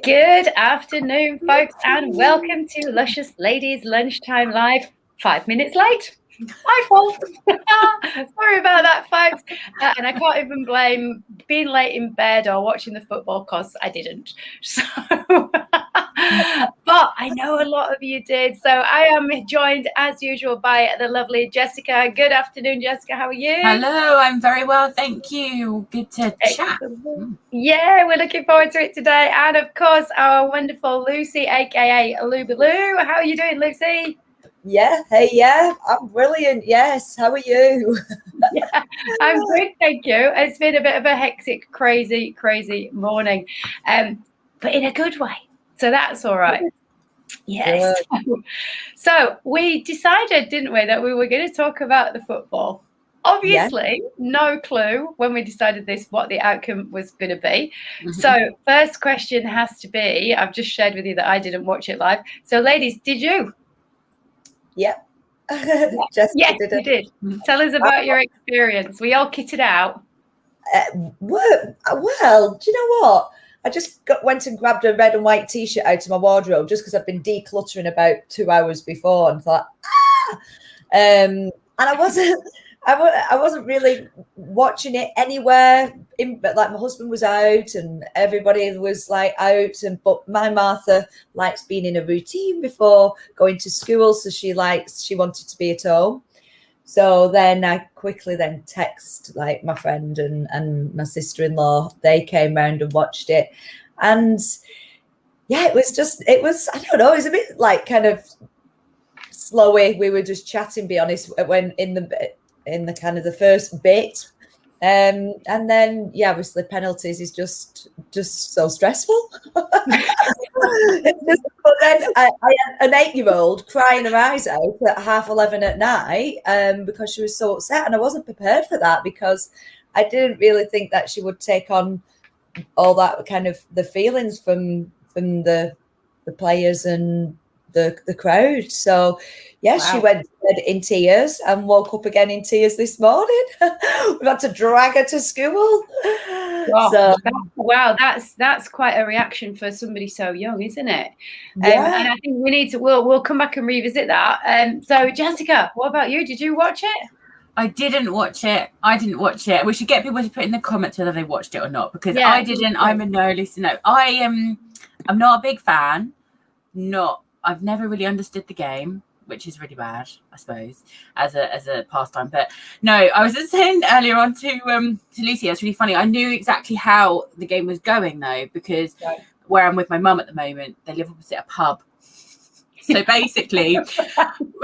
Good afternoon, folks, and welcome to Luscious Ladies Lunchtime Live. 5 minutes late. My fault. Sorry about that, folks. And I can't even blame being late in bed or watching the football because I didn't. So, but I know a lot of you did. So I am joined, as usual, by the lovely Jessica. Good afternoon, Jessica. How are you? Hello, I'm very well, thank you. Good to chat. Yeah, we're looking forward to it today. And of course, our wonderful Lucy, aka Lubaloo. How are you doing, Lucy? Yeah, hey, yeah, I'm brilliant. Yes, how are you? Yeah, I'm good, thank you. It's been a bit of a hectic, crazy morning, but in a good way. So that's all right. Yes. So we decided, didn't we, that we were going to talk about the football. Obviously, no clue when we decided this what the outcome was going to be. Mm-hmm. So first question has to be, I've just shared with you that I didn't watch it live. So ladies, did you? Yep. Yes, you did. Tell us about your experience. We all kitted out. Well, do you know what? I just went and grabbed a red and white T-shirt out of my wardrobe just because I've been decluttering about 2 hours before and thought, and I wasn't really watching it anywhere. But like my husband was out and everybody was like out, but my Martha likes being in a routine before going to school, so she wanted to be at home. So then I quickly then text like my friend and my sister-in-law. They came round and watched it, and yeah, it was I don't know, it was a bit like kind of slowy. We were just chatting, be honest, when in the kind of the first bit. And then obviously penalties is just so stressful. But then I had an 8-year-old crying her eyes out at 11:30 at night because she was so upset, and I wasn't prepared for that because I didn't really think that she would take on all that kind of the feelings from the players and the crowd. So She went to bed in tears and woke up again in tears this morning. We've had to drag her to school. Wow, that's quite a reaction for somebody so young, isn't it? Yeah. And I think we need to we'll come back and revisit that. So Jessica, what about you? Did you watch it? I didn't watch it. We should get people to put in the comments whether they watched it or not, because I didn't. I'm a no listener. I'm not a big fan. I've never really understood the game, which is really bad, I suppose, as a pastime. But no, I was just saying earlier on to Lucy, it's really funny. I knew exactly how the game was going though, because where I'm with my mum at the moment, they live opposite a pub. So basically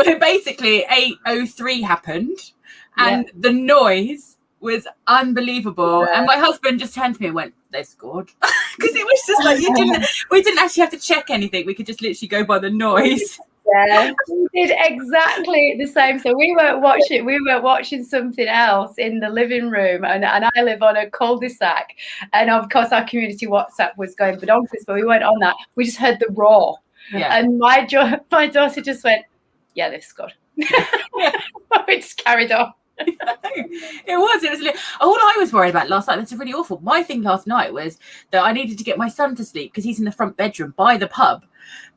8:03 happened, and the noise was unbelievable. And my husband just turned to me and went, "They scored," because it was just like we didn't actually have to check anything. We could just literally go by the noise. Yeah, we did exactly the same. So we weren't watching something else in the living room, and I live on a cul-de-sac, and of course our community WhatsApp was going bonkers, but we weren't on that. We just heard the roar, and my daughter just went, "Yeah, they've scored." We just carried on. It was all I was worried about last night. That's really awful. My thing last night was that I needed to get my son to sleep because he's in the front bedroom by the pub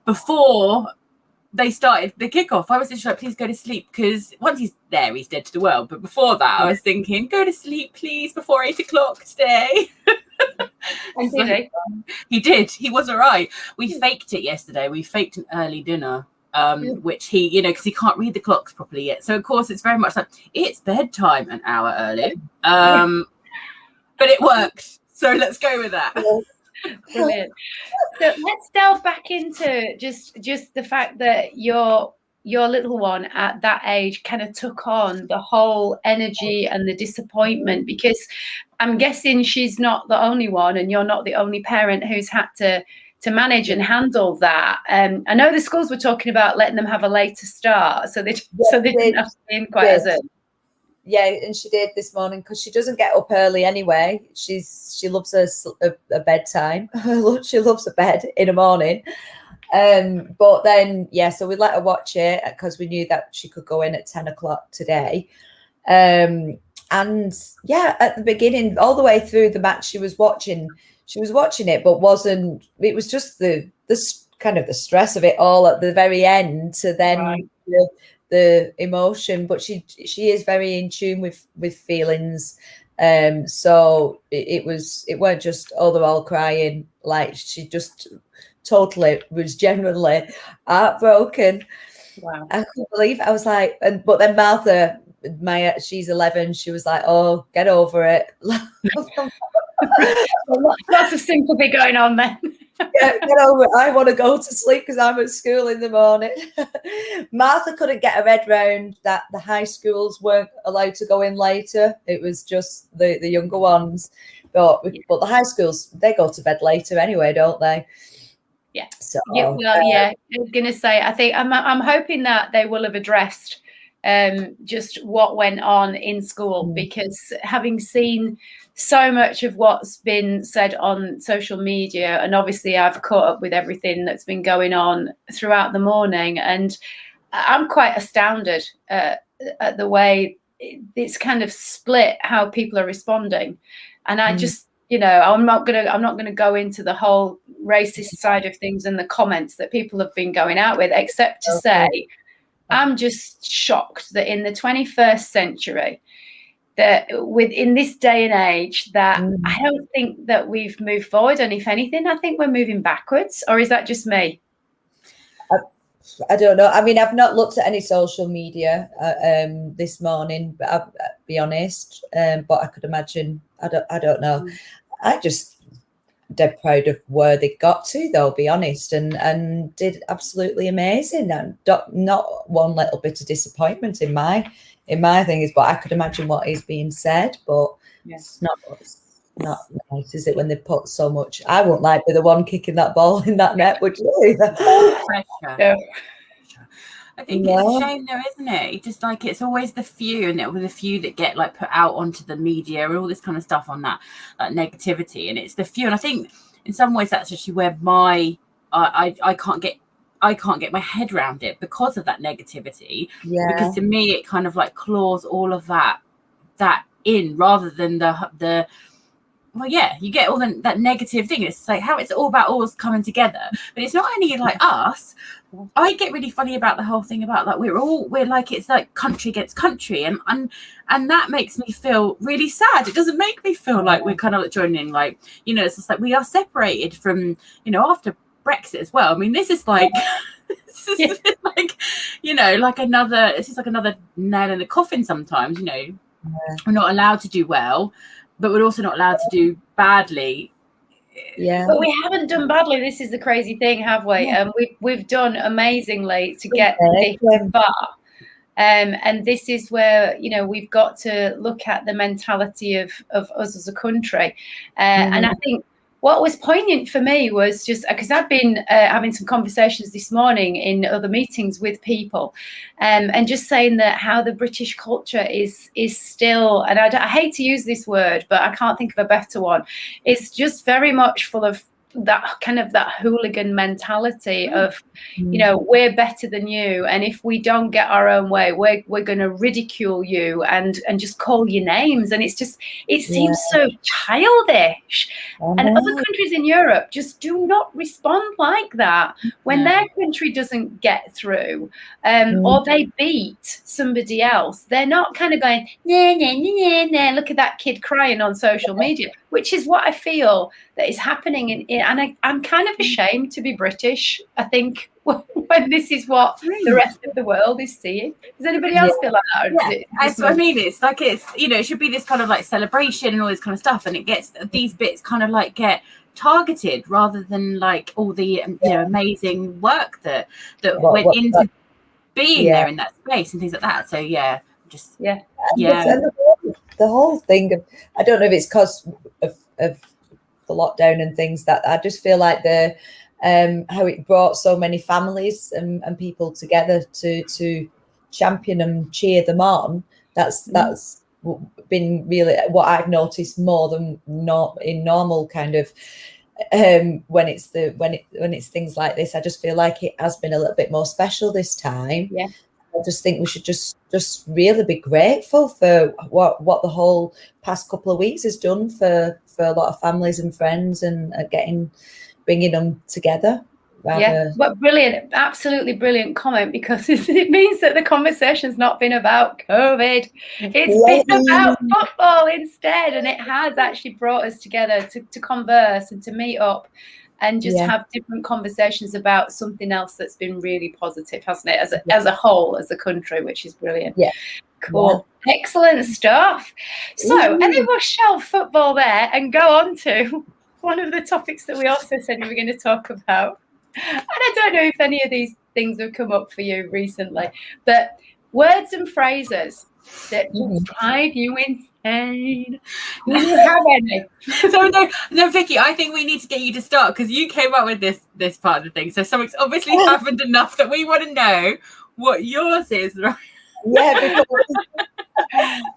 before they started the kickoff. I was just like, please go to sleep, because once he's there, he's dead to the world. But before that, I was thinking, go to sleep, please, before 8 o'clock today. And did he? He did. He was all right. We faked it yesterday. We faked an early dinner. Which he, because he can't read the clocks properly yet. So, of course, it's very much like, it's bedtime an hour early. But it worked. So let's go with that. Brilliant. So let's delve back into just the fact that your little one at that age kind of took on the whole energy and the disappointment, because I'm guessing she's not the only one and you're not the only parent who's had to manage and handle that. I know the schools were talking about letting them have a later start, so they didn't have to be in quite as early. Yeah, and she did this morning because she doesn't get up early anyway. She loves a bedtime. She loves a bed in the morning. But then so we let her watch it because we knew that she could go in at 10 o'clock today. And at the beginning, all the way through the match she was watching, she was watching it, but it was just the kind of the stress of it all at the very end to then the emotion. But she is very in tune with feelings. So it weren't just, oh, they're all crying. Like, she just totally was genuinely heartbroken. Wow. I couldn't believe it. I was like, but then Martha, she's 11, she was like, oh, get over it. Lots of sympathy going on then. Get over it. I want to go to sleep because I'm at school in the morning. Martha couldn't get her head round that the high schools weren't allowed to go in later. It was just the younger ones. But the high schools, they go to bed later anyway, don't they? Yeah. So, well, I was going to say, I think I'm hoping that they will have addressed just what went on in school, because having seen so much of what's been said on social media, and obviously I've caught up with everything that's been going on throughout the morning, and I'm quite astounded at the way it's kind of split how people are responding. And I just, I'm not gonna go into the whole racist side of things and the comments that people have been going out with, except to say I'm just shocked that in the 21st century, that in this day and age, that I don't think that we've moved forward. And if anything, I think we're moving backwards. Or is that just me? I don't know. I mean, I've not looked at any social media this morning, but I'll be honest. But I could imagine. I don't know. I just dead proud of where they got to, though. Be honest, and did absolutely amazing. And not one little bit of disappointment in my thing but I could imagine what is being said. But it's not nice, is it, when they put so much? I wouldn't like be the one kicking that ball in that net, would you? Pressure. I think it's a shame though, isn't it? Just like, it's always the few, and it was the few that get like put out onto the media and all this kind of stuff on that negativity, and it's the few. And I think in some ways that's actually where I can't get my head around it because of that negativity. Because to me it kind of like claws all of that in, rather than the you get all that negative thing. It's like how it's all about us coming together, but it's not only like us. I get really funny about the whole thing about like we're like, it's like country against country, and that makes me feel really sad. It doesn't make me feel like we're kind of like joining, like, it's just like we are separated from, after Brexit as well. I mean, this is like like another, it's just like another nail in the coffin sometimes. We're not allowed to do well, but we're also not allowed to do badly. But we haven't done badly. This is the crazy thing, have we? We've done amazingly to get this far. And this is where, we've got to look at the mentality of us as a country. And I think what was poignant for me was just because I've been having some conversations this morning in other meetings with people, and just saying that how the British culture is still, and I hate to use this word, but I can't think of a better one. It's just very much full of that kind of that hooligan mentality of, we're better than you, and if we don't get our own way, we're going to ridicule you and just call you names. And it seems so childish. And other countries in Europe just do not respond like that when their country doesn't get through, or they beat somebody else. They're not kind of going, nah, look at that kid crying on social media, which is what I feel that is happening and I'm kind of ashamed to be British, I think, when this is what the rest of the world is seeing. Does anybody else feel like that? That's what I mean. It's like, it should be this kind of like celebration and all this kind of stuff, and it gets, these bits kind of like get targeted rather than like all the amazing work that went into being there in that space and things like that. So the whole thing of, I don't know if it's because of the lockdown and things, that I just feel like how it brought so many families and people together to champion and cheer them on. That's been really what I've noticed more than not in normal kind of when it's things like this. I just feel like it has been a little bit more special this time. I just think we should just really be grateful for what the whole past couple of weeks has done for for a lot of families and friends, and bringing them together. Yeah, well, brilliant, absolutely brilliant comment, because it means that the conversation's not been about COVID. It's been about football instead, and it has actually brought us together to converse and to meet up and just have different conversations about something else that's been really positive, hasn't it, as a whole, as a country, which is brilliant. Yeah. Cool. Yeah. Excellent stuff. So, and then we'll shelve football there and go on to one of the topics that we also said we were going to talk about. And I don't know if any of these things have come up for you recently, but words and phrases that just drive you insane. Do you have any? So no, Vicky, I think we need to get you to start, because you came up with this part of the thing. So something's obviously happened enough that we want to know what yours is, right? Yeah.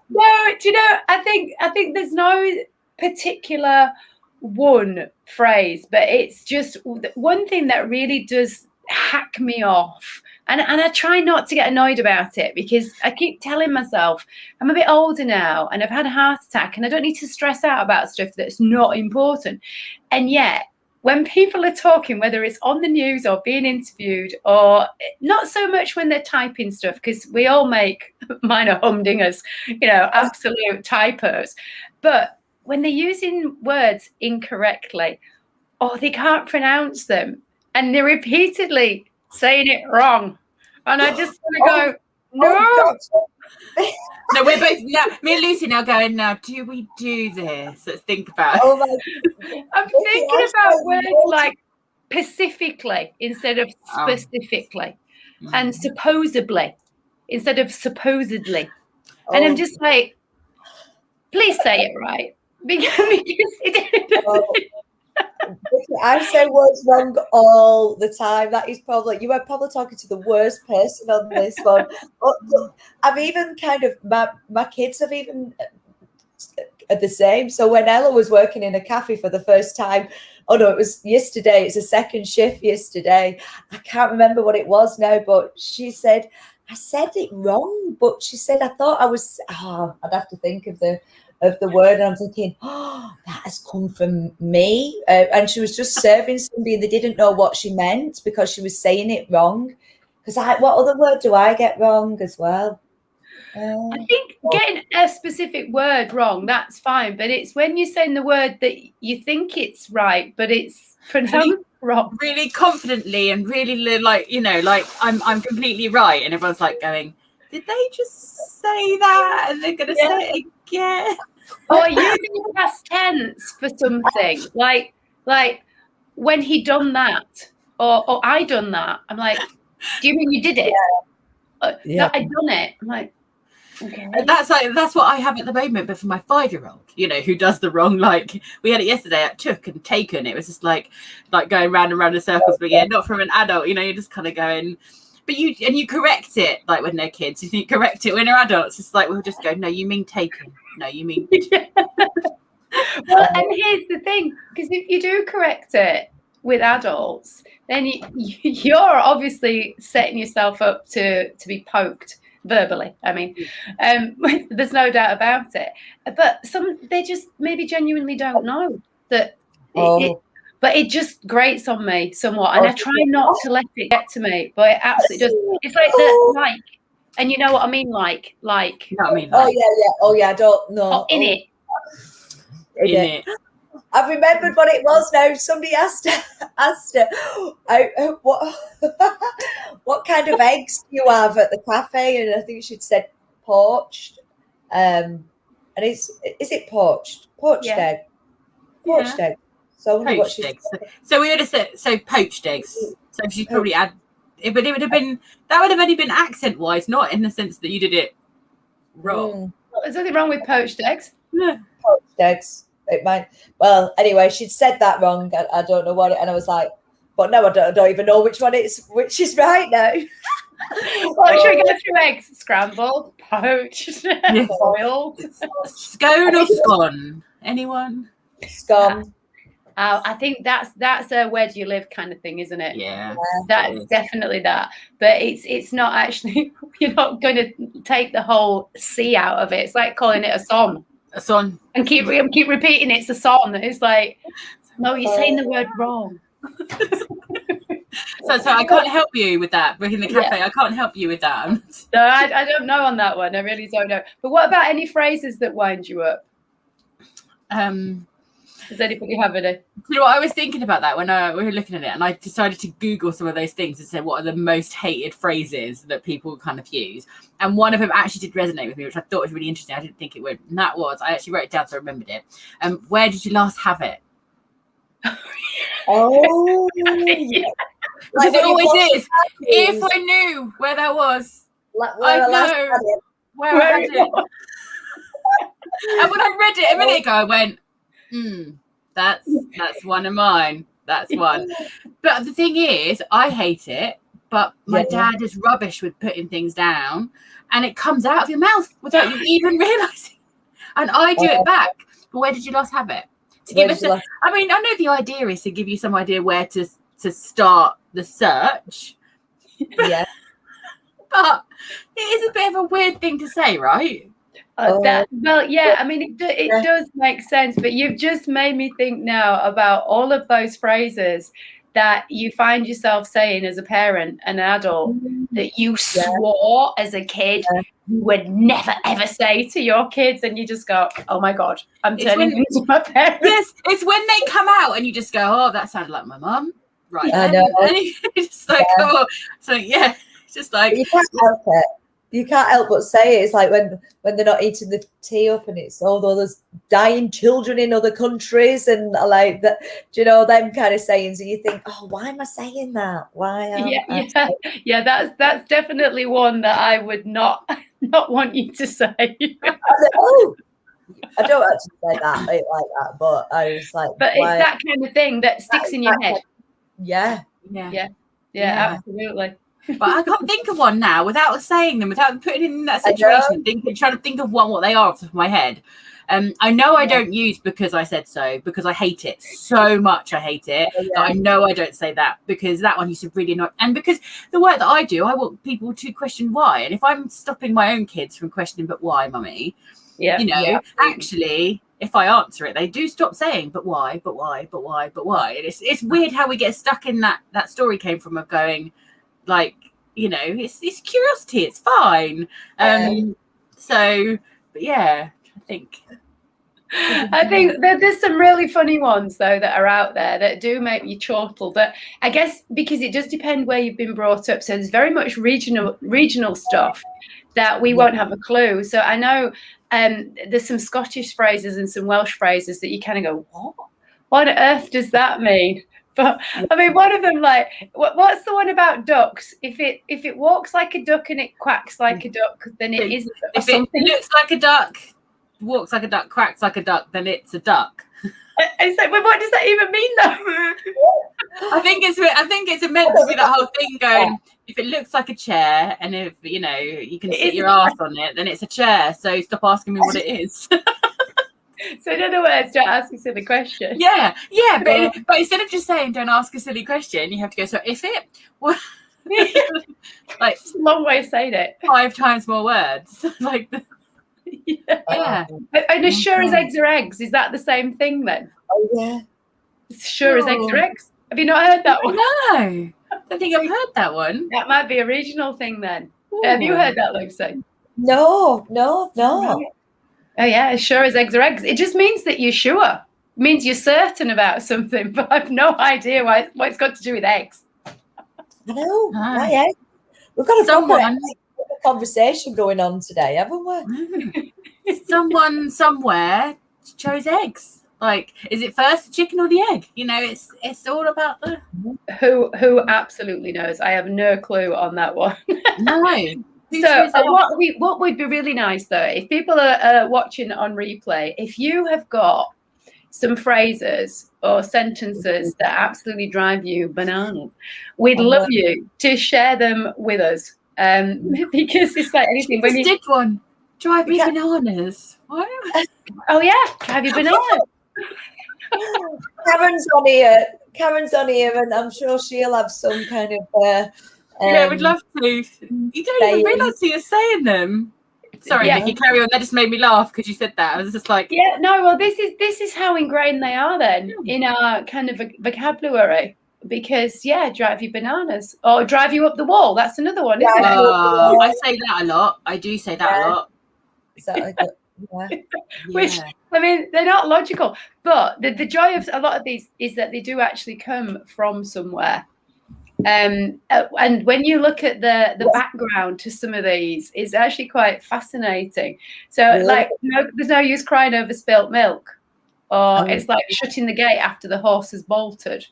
No, do you know? I think there's no particular one phrase, but it's just one thing that really does hack me off, and I try not to get annoyed about it, because I keep telling myself I'm a bit older now and I've had a heart attack and I don't need to stress out about stuff that's not important. And yet when people are talking, whether it's on the news or being interviewed, or not so much when they're typing stuff, because we all make minor humdingers, absolute typos, but when they're using words incorrectly, or they can't pronounce them, and they're repeatedly saying it wrong, and I just want to go, no. No, we're both me and Lucy now going, now do we do this? Let's think about it. Oh my God. I'm thinking about words like pacifically instead of specifically, and supposedly instead of supposedly. And I'm just like, please say it right. Because I say words wrong all the time. That is probably, you are probably talking to the worst person on this one. I've even my kids have even are the same. So when Ella was working in a cafe for the first time, it was yesterday, it's a second shift yesterday, I can't remember what it was now, but she said I said it wrong, but she said I thought I was I'd have to think of the word, and I'm thinking, that has come from me. And she was just serving somebody and they didn't know what she meant because she was saying it wrong. Because what other word do I get wrong as well? I think getting a specific word wrong, that's fine, but it's when you're saying the word that you think it's right, but it's pronounced wrong. Really confidently and really like I'm completely right, and everyone's like going, did they just say that? And they're gonna say it again. Or using past tense for something, like when he done that, or I done that. I'm like, do you mean you did it? No, I done it. I'm like, okay. And that's what I have at the moment, but for my 5-year-old, who does the wrong, like we had it yesterday at took and taken. It was just like going round and round in circles, but not from an adult. You're just kind of going. But you correct it like when they're kids. You correct it when they're adults. It's like we'll just go, no, you mean taken. No, you mean. Well, and here's the thing, because if you do correct it with adults, then you're obviously setting yourself up to be poked verbally. I mean, there's no doubt about it. But they just maybe genuinely don't know that. But it just grates on me somewhat, and I try not to let it get to me, but it absolutely does. It's like the and you know what I mean, like. You know what I mean? I don't know. In it. I've remembered what it was now. Somebody asked her, what kind of eggs do you have at the cafe? And I think she'd said poached. And is it poached? Poached egg. Poached egg. So poached eggs. So we would have said poached eggs. So she's probably but it would have been, that would have only been accent wise, not in the sense that you did it wrong. There's nothing wrong with poached eggs. No. Poached eggs. It might. Well, anyway, she'd said that wrong. I don't know what it, and I was like, but no, I don't even know which is right now. Well, should we go through eggs? Scrambled, poached, boiled, scone or scone? Anyone? Scone. I think that's a where do you live kind of thing, isn't it? Yeah, that's definitely that. But it's not actually. You're not going to take the whole C out of it. It's like calling it a son. A son. And keep repeating it's a son. It's like, no, you're saying the word wrong. So I can't help you with that. We're in the cafe. Yeah. I can't help you with that. No, I don't know on that one. I really don't know. But what about any phrases that wind you up? Does anybody have any? You know what, I was thinking about that when we were looking at it, and I decided to Google some of those things and say what are the most hated phrases that people kind of use. And one of them actually did resonate with me, which I thought was really interesting. I didn't think it would. And that was, I actually wrote it down so I remembered it. Where did you last have it? Oh, yeah. Because it always is. If I knew where that was, I know where I had it. And when I read it a minute ago, I went, that's one of mine. That's one. But the thing is, I hate it, but my dad is rubbish with putting things down, and it comes out of your mouth without you even realizing. And I do it back. But where did you last have it? To give us I mean, I know the idea is to give you some idea where to start the search. Yeah. But it is a bit of a weird thing to say, right? Well, yeah, I mean, it does make sense, but you've just made me think now about all of those phrases that you find yourself saying as a parent and an adult that you swore as a kid you would never ever say to your kids, and you just go, oh my God, I'm turning into my parents. Yes, it's when they come out and you just go, oh, that sounded like my mum. Right. I know. And it's just like, oh, so yeah, it's just like. You can't help it. You can't help but say it. It's like when they're not eating the tea up, and it's all those dying children in other countries, and like that, you know, them kind of sayings, and you think, oh, why am I saying that? Why? Yeah. That's definitely one that I would not want you to say. I don't actually say that like that, but I was like, but it's that kind of thing that sticks in your head. Yeah, absolutely. But I can't think of one now without saying them, without putting in that situation, trying to think of what they are off the top of my head. I know I don't use because I said so, because I hate it so much. I hate it. That I know I don't say that, because that one used to really annoy. And because the work that I do, I want people to question why. And if I'm stopping my own kids from questioning, but why, mummy? Actually, if I answer it, they do stop saying, but why, but why, but why, but why. And it's weird how we get stuck in that story came from of going, like, you know, it's curiosity, it's fine. So, but yeah, I think there's some really funny ones though that are out there that do make you chortle, but I guess because it does depend where you've been brought up, so there's very much regional stuff that we won't have a clue. So I know there's some Scottish phrases and some Welsh phrases that you kind of go, what on earth does that mean? But I mean, one of them, like, what's the one about ducks? If it walks like a duck and it quacks like a duck, then it is. If it looks like a duck, walks like a duck, quacks like a duck, then it's a duck. It's like, well, what does that even mean, though? I think it's meant to be that whole thing going. If it looks like a chair, and if you know you can sit your ass on it, then it's a chair. So stop asking me what it is. So in other words, don't ask a silly question. Yeah, but instead of just saying don't ask a silly question, you have to go, so if it like it's a long way of saying it. 5 times more words. Like And as sure as eggs are eggs, is that the same thing then? Oh yeah. Sure as eggs are eggs. Have you not heard that one? No. I don't think I've heard that one. That might be a regional thing then. Ooh. Have you heard that, Lucy? No. Right. Oh yeah, as sure as eggs are eggs. It just means that you're sure. It means you're certain about something, but I've no idea what it's got to do with eggs. I know. Yeah. We've got a conversation going on today, haven't we? Someone somewhere chose eggs. Like, is it first the chicken or the egg? You know, it's all about the who absolutely knows. I have no clue on that one. No. So what would be really nice though, if people are watching on replay, if you have got some phrases or sentences that absolutely drive you bananas, we'd love you to share them with us. Because it's like anything. When you did one, drive me bananas. What? Oh yeah, drive you bananas. Karen's on here, and I'm sure she'll have some kind of. Yeah, we'd love to. You don't even realise you're saying them. Sorry, Vicky, carry on. That just made me laugh because you said that. I was just like, yeah, no, well, this is how ingrained they are then in our kind of vocabulary. Because drive you bananas or drive you up the wall. That's another one, isn't it? I say that a lot. I do say that a lot. Exactly. Which, I mean, they're not logical, but the joy of a lot of these is that they do actually come from somewhere. And when you look at the background to some of these, it's actually quite fascinating. So, like, there's no use crying over spilt milk, or it's like shutting the gate after the horse has bolted.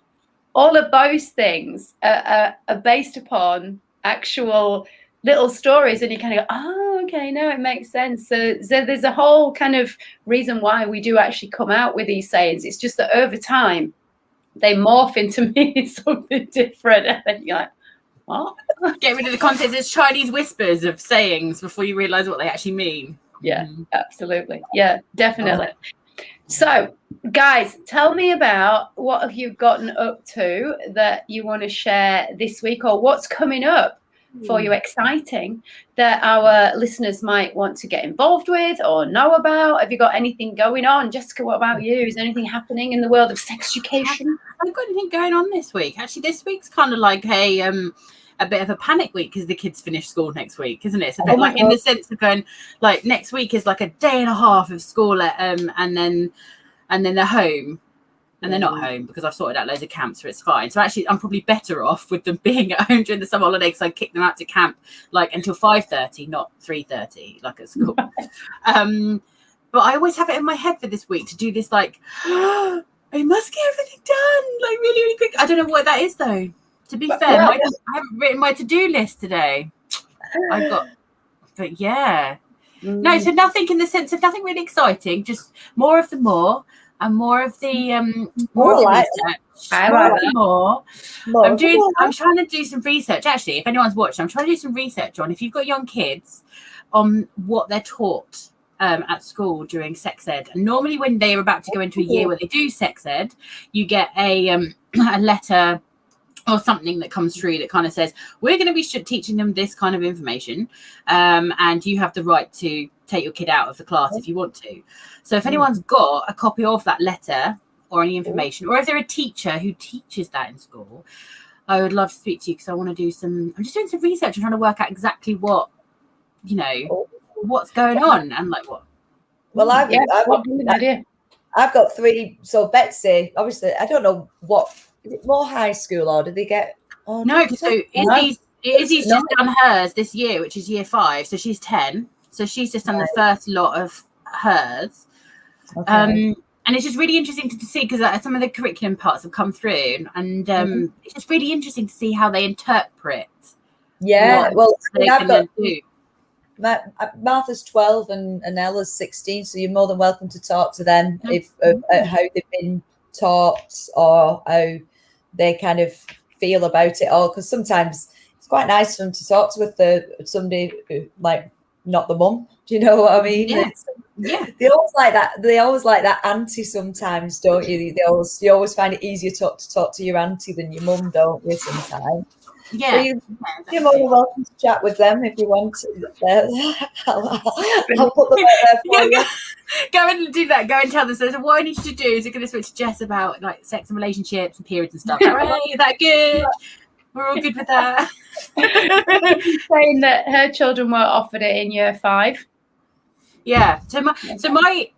All of those things are based upon actual little stories, and you kind of go, oh, okay, no, it makes sense. So there's a whole kind of reason why we do actually come out with these sayings. It's just that over time, they morph into meaning something different, and then you're like, what? Get rid of the context. It's Chinese whispers of sayings before you realise what they actually mean. Yeah, absolutely. Yeah, definitely. So, guys, tell me about what have you gotten up to that you want to share this week, or what's coming up for you exciting that our listeners might want to get involved with or know about? Have you got anything going on? Jessica, what about you? Is anything happening in the world of sexucation? I've got anything going on this week. Actually, this week's kind of like a bit of a panic week because the kids finish school next week, isn't it? It's a bit like in the sense of going, like, next week is like a day and a half of school and then they're home. And they're not home because I've sorted out loads of camps, so it's fine. So actually, I'm probably better off with them being at home during the summer holiday because I kick them out to camp like until 5:30, not 3:30, like at school. But I always have it in my head for this week to do this, like, I must get everything done, like really, really quick. I don't know what that is though. To be fair, I haven't written my to-do list today. But yeah. No, so nothing in the sense of nothing really exciting, just more of the more. And more of the research. I'm trying to do some research. Actually, if anyone's watching, I'm trying to do some research on if you've got young kids on what they're taught at school during sex ed. And normally, when they're about to go into a year where they do sex ed, you get a letter or something that comes through that kind of says, we're going to be teaching them this kind of information, and you have the right to take your kid out of the class if you want to. So if anyone's got a copy of that letter or any information, or if they're a teacher who teaches that in school, I would love to speak to you because I want to do I'm just doing some research and trying to work out exactly what, what's going on and like what. Well, I've got three. So Betsy, obviously, I don't know what, is it more high school or do they get? Oh, no, so Izzy's just done hers this year, which is year 5. So she's 10. So she's just done the first lot of hers. And it's just really interesting to see because some of the curriculum parts have come through, and it's just really interesting to see how they interpret. Yeah, well, I've got Martha's 12 and Ella's 16, so you're more than welcome to talk to them if how they've been taught or how they kind of feel about it all. Because sometimes it's quite nice for them to talk to somebody who, like, not the mum. Do you know what I mean? Yeah. They always like that. They always like that auntie sometimes, don't you? You always find it easier to talk to your auntie than your mum, don't you? Sometimes. Yeah. So you're more than welcome to chat with them if you want to. I'll put them out there for you. Go and do that. Go and tell them. So what I need you to do is you're going to switch to Jess about like sex and relationships and periods and stuff. Hooray, is that good? We're all good with that. Saying that her children were offered it in year 5. Yeah. So my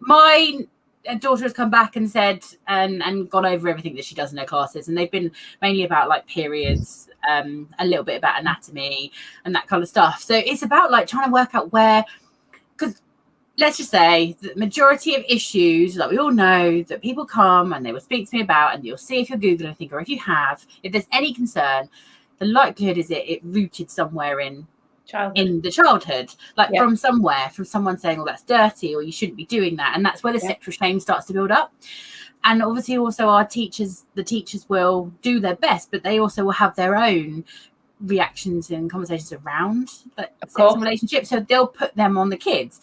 daughter has come back and said and gone over everything that she does in her classes, and they've been mainly about like periods, a little bit about anatomy and that kind of stuff. So it's about like trying to work out where, because let's just say the majority of issues, like we all know, that people come and they will speak to me about, and you'll see if you're Googling anything or if there's any concern, the likelihood is it rooted somewhere in the childhood, like from someone saying, well, that's dirty or you shouldn't be doing that, and that's where the sexual shame starts to build up. And obviously also the teachers will do their best, but they also will have their own reactions and conversations around sex and relationships, so they'll put them on the kids.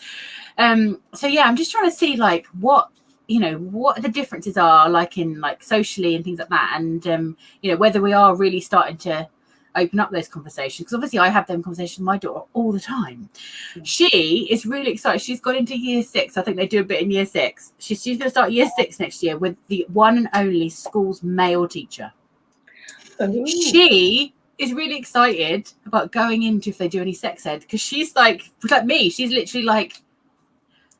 So yeah, I'm just trying to see like what the differences are like in like socially and things like that, and whether we are really starting to open up those conversations, because obviously I have them conversations with my daughter all the time. She is really excited. She's gone into year 6. I think they do a bit in year 6. She's going to start year 6 next year with the one and only school's male teacher. Ooh. She is really excited about going into if they do any sex ed, because she's like me. She's literally like,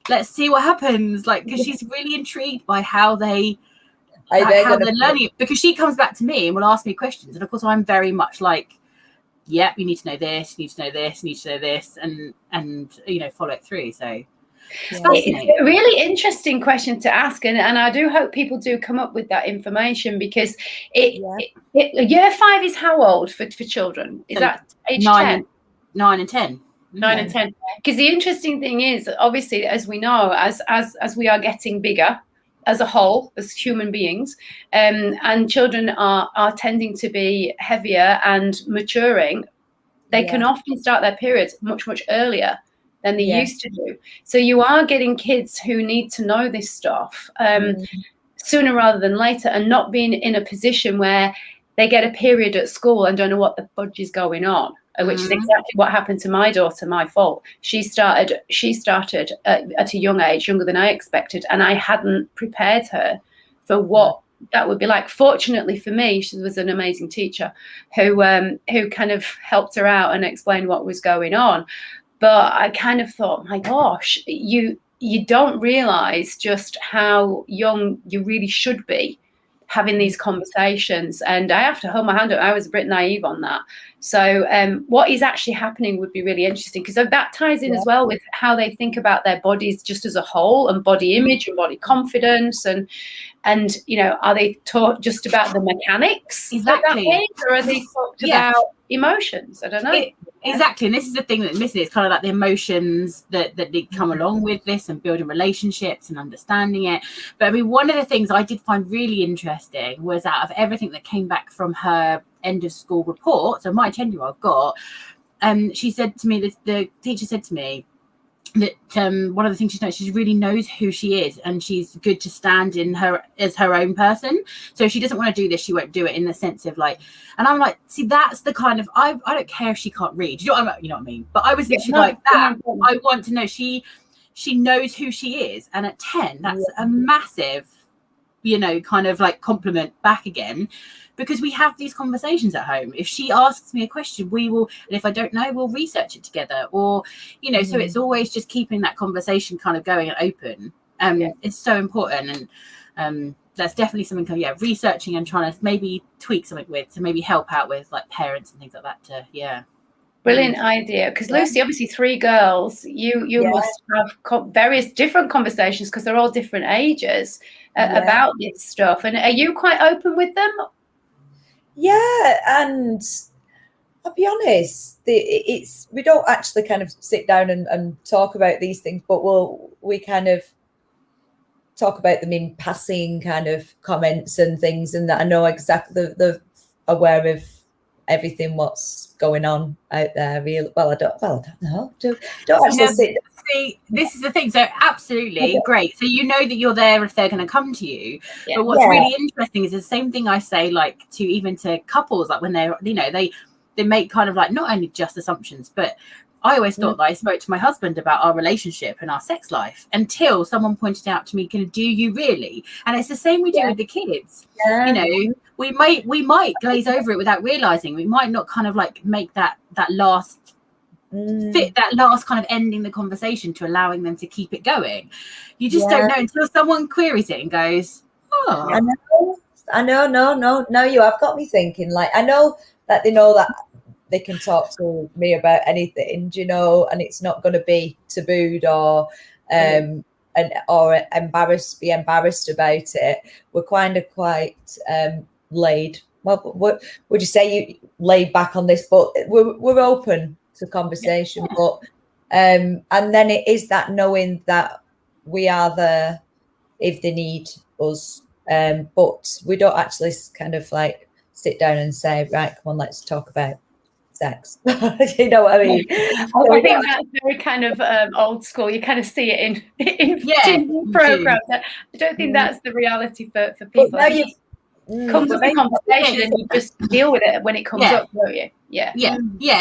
let's see what happens. Like, because she's really intrigued by how they're learning it, because she comes back to me and will ask me questions, and of course I'm very much like, yep, you need to know this, you need to know this, you need to know this, and you know, follow it through. So it's a really interesting question to ask, and I do hope people do come up with that information, because year 5 is how old for children? Is that age 10? 9 and 10. 9 and 10. Because the interesting thing is, obviously, as we know, as we are getting bigger as a whole, as human beings, and children are tending to be heavier and maturing, they can often start their periods much earlier than they used to do. So you are getting kids who need to know this stuff sooner rather than later, and not being in a position where they get a period at school and don't know what the fudge is going on. Which is exactly what happened to my daughter. My fault. She started at a young age, younger than I expected, and I hadn't prepared her for what that would be like. Fortunately for me, she was an amazing teacher who kind of helped her out and explained what was going on. But I kind of thought, my gosh, you don't realize just how young you really should be having these conversations. And I have to hold my hand up. I was a bit naive on that. So what is actually happening would be really interesting, because that ties in as well with how they think about their bodies just as a whole, and body image and body confidence, and you know, are they taught just about the mechanics at that age, or are they talked about emotions? I don't know. Exactly, and this is the thing that's missing. It's kind of like the emotions that come along with this, and building relationships and understanding it. But I mean, one of the things I did find really interesting was, out of everything that came back from her end of school report, so my 10-year-old got, she said to me, the teacher said to me that one of the things she really knows who she is, and she's good to stand in her as her own person. So if she doesn't want to do this, she won't do it, in the sense of like, and I'm like, see, that's the kind of, I don't care if she can't read, you know what I mean? But I was literally like that. I want to know she knows who she is, and at 10, that's a massive, you know, kind of like compliment back again, because we have these conversations at home. If she asks me a question, we will, and if I don't know, we'll research it together, or, you know, so it's always just keeping that conversation kind of going and open. It's so important, and that's definitely something, researching and trying to maybe tweak something with, to maybe help out with like parents and things like that to, Brilliant idea, because Lucy, obviously 3 girls, you must have various different conversations, because they're all different ages about this stuff. And are you quite open with them? Yeah, and I'll be honest, we don't actually kind of sit down and talk about these things, but we kind of talk about them in passing kind of comments and things, and that I know exactly the aware of everything what's going on out there. I don't know. Don't actually sit. See, this is the thing. So absolutely great. So you know that you're there if they're going to come to you. But what's really interesting is the same thing I say, like to couples, like when they're, you know, they make kind of like not only just assumptions, but I always thought that I spoke to my husband about our relationship and our sex life, until someone pointed out to me, do you really? And it's the same we do with the kids. You know, we might glaze over it without realizing. We might not kind of like make that last fit, that last kind of ending the conversation to allowing them to keep it going. You just don't know until someone queries it and goes, oh, I know, no, you have got me thinking. Like, I know that they know that they can talk to me about anything, you know, and it's not going to be tabooed or be embarrassed about it. We're kind of quite laid. Well, what would you say? You laid back on this, but we're open to conversation. But and then it is that knowing that we are there if they need us. But we don't actually kind of like sit down and say, right, come on, let's talk about sex. You know what I mean? I think that's very kind of old school. You kind of see it in TV programs. I don't think that's the reality for people. comes up in conversation and you just deal with it when it comes up, don't you? Yeah.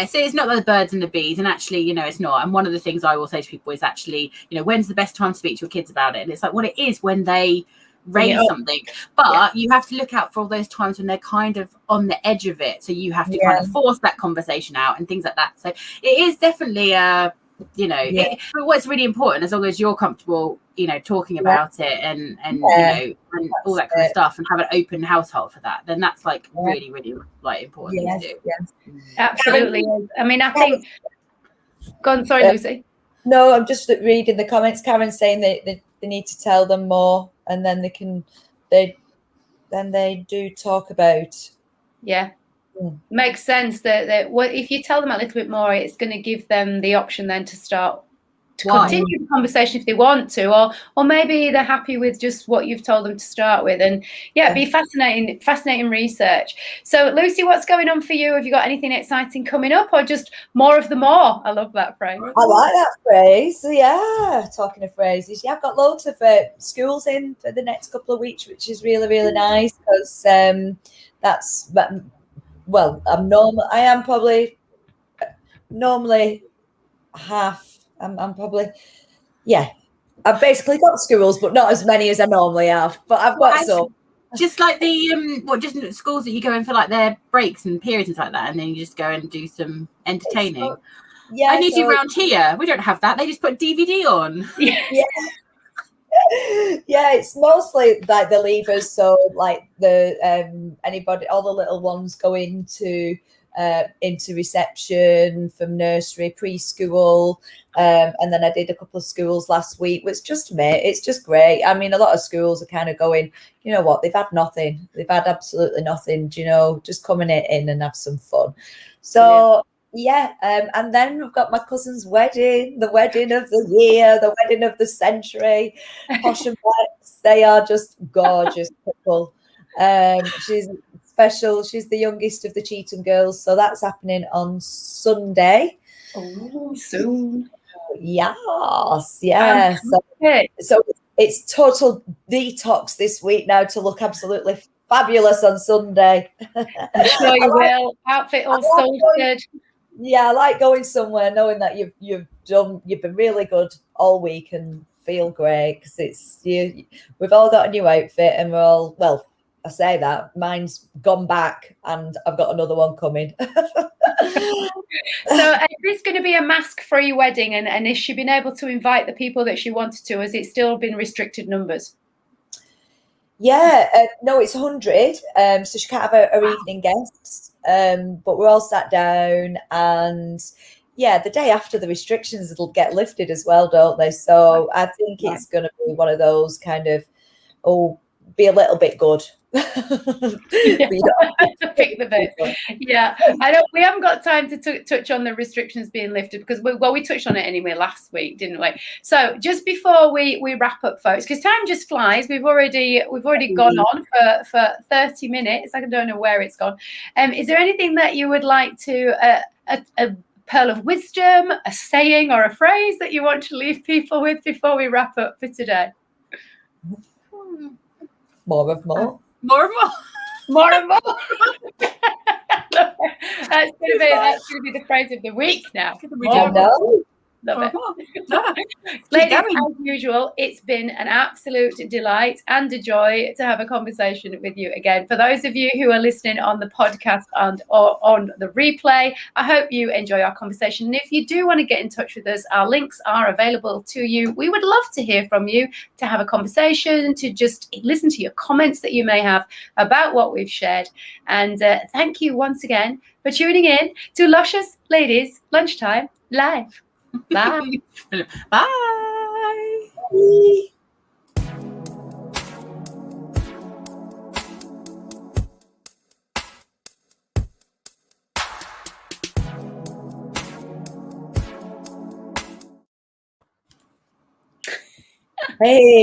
So it's not the birds and the bees, and actually, you know, it's not. And one of the things I will say to people is actually, you know, when's the best time to speak to your kids about it? And it's like, well, it is when they raise something, but you have to look out for all those times when they're kind of on the edge of it. So you have to kind of force that conversation out and things like that. So it is definitely you know, but what's really important, as long as you're comfortable, you know, talking about it and you know, and all that kind of stuff, and have an open household for that, then that's like really, really like important thing to do. Absolutely. I mean, I think. Go on, sorry, Lucy. No, I'm just reading the comments. Karen's saying that they need to tell them more, and then they do talk about. Yeah. Makes sense that if you tell them a little bit more, it's going to give them the option then to start to continue the conversation if they want to, or maybe they're happy with just what you've told them to start with. And it'd be fascinating research. So Lucy, what's going on for you? Have you got anything exciting coming up, or just more of the more? I love that phrase. I like that phrase. Yeah, talking of phrases, I've got loads of schools in for the next couple of weeks, which is really, really nice, because that's I am probably normally half. I'm probably, I've basically got schools, but not as many as I normally have. But I've got some. Just like the just schools that you go in for like their breaks and periods and stuff like that, and then you just go and do some entertaining. I need you around here. We don't have that. They just put DVD on. Yeah, it's mostly like the leavers. So like the all the little ones go into reception from nursery, preschool, and then I did a couple of schools last week. It's just great. I mean, a lot of schools are kind of going, you know what, they've had nothing, they've had absolutely nothing, you know, just coming in and have some fun. So and then we've got my cousin's wedding, the wedding of the year, the wedding of the century. Posh and Flex, they are just gorgeous people. She's special. She's the youngest of the Cheetham girls, so that's happening on Sunday. Oh, soon. Yes, so it's total detox this week now to look absolutely fabulous on Sunday. I'm sure you will. Outfit all sorted. Yeah, I like going somewhere knowing that you've been really good all week and feel great, because we've all got a new outfit, and we're all, well, I say that mine's gone back and I've got another one coming. So is this going to be a mask-free wedding, and has she been able to invite the people that she wanted to? Has it still been restricted numbers? No, it's 100, so she can't have her evening guests, but we're all sat down, and the day after the restrictions it'll get lifted as well, don't they? So I think it's going to be one of those kind of, be a little bit good. Pick the bit. I know we haven't got time to touch on the restrictions being lifted, because we touched on it anyway last week, didn't we? So just before we wrap up, folks, because time just flies, we've already gone on for 30 minutes. I don't know where it's gone. Is there anything that you would like to a pearl of wisdom, a saying, or a phrase that you want to leave people with before we wrap up for today? More of more. More and more. More and more. That's going to be the phrase of the week now. Love it. Ladies, as usual, it's been an absolute delight and a joy to have a conversation with you again. For those of you who are listening on the podcast or on the replay, I hope you enjoy our conversation. And if you do want to get in touch with us, our links are available to you. We would love to hear from you, to have a conversation, to just listen to your comments that you may have about what we've shared. And thank you once again for tuning in to Luscious Ladies Lunchtime Live. Bye. Bye. Hey.